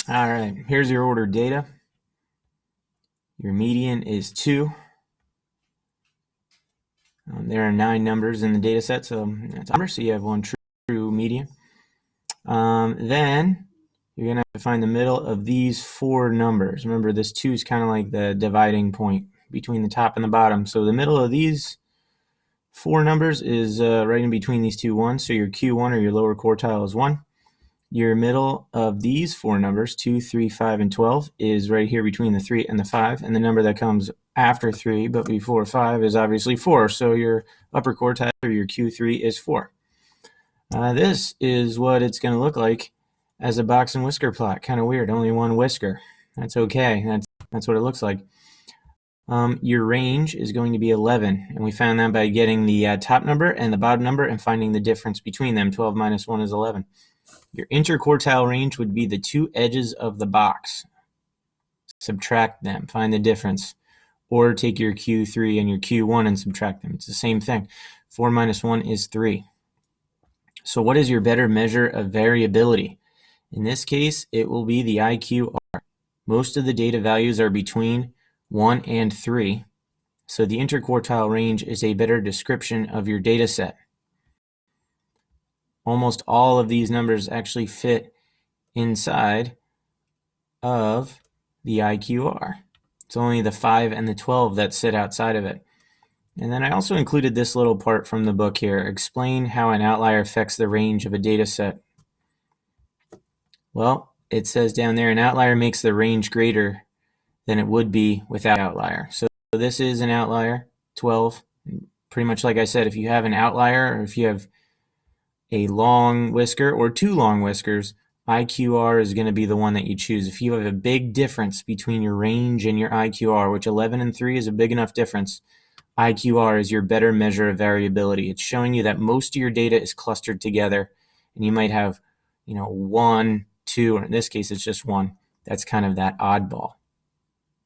All right, here's your ordered data. Your median is 2. There are 9 numbers in the data set, so that's a number, so you have one true median. Then you're going to have to find the middle of these 4 numbers. Remember, this 2 is kind of like the dividing point between the top and the bottom. So the middle of these 4 numbers is right in between these two ones. So your Q1 or your lower quartile is 1. Your middle of these 4 numbers, 2, 3, 5, and 12, is right here between the 3 and the 5. And the number that comes after 3 but before 5 is obviously 4. So your upper quartile or your Q3 is 4. This is what it's going to look like as a box and whisker plot. Kind of weird, only one whisker. That's okay. That's what it looks like. Your range is going to be 11, and we found that by getting the top number and the bottom number and finding the difference between them. 12 minus 1 is 11. Your interquartile range would be the 2 edges of the box. Subtract them, find the difference. Or take your Q3 and your Q1 and subtract them. It's the same thing. 4 minus 1 is 3. So what is your better measure of variability? In this case, it will be the IQR. Most of the data values are between 1 and 3. So the interquartile range is a better description of your data set. Almost all of these numbers actually fit inside of the IQR. It's only the 5 and the 12 that sit outside of it. And then I also included this little part from the book here. Explain how an outlier affects the range of a data set. Well, it says down there, an outlier makes the range greater than it would be without outlier. So this is an outlier, 12. Pretty much like I said, if you have an outlier or if you have a long whisker or 2 long whiskers, IQR is going to be the one that you choose. If you have a big difference between your range and your IQR, which 11 and 3 is a big enough difference, IQR is your better measure of variability. It's showing you that most of your data is clustered together, and you might have, 1, 2, or in this case it's just 1. That's kind of that oddball.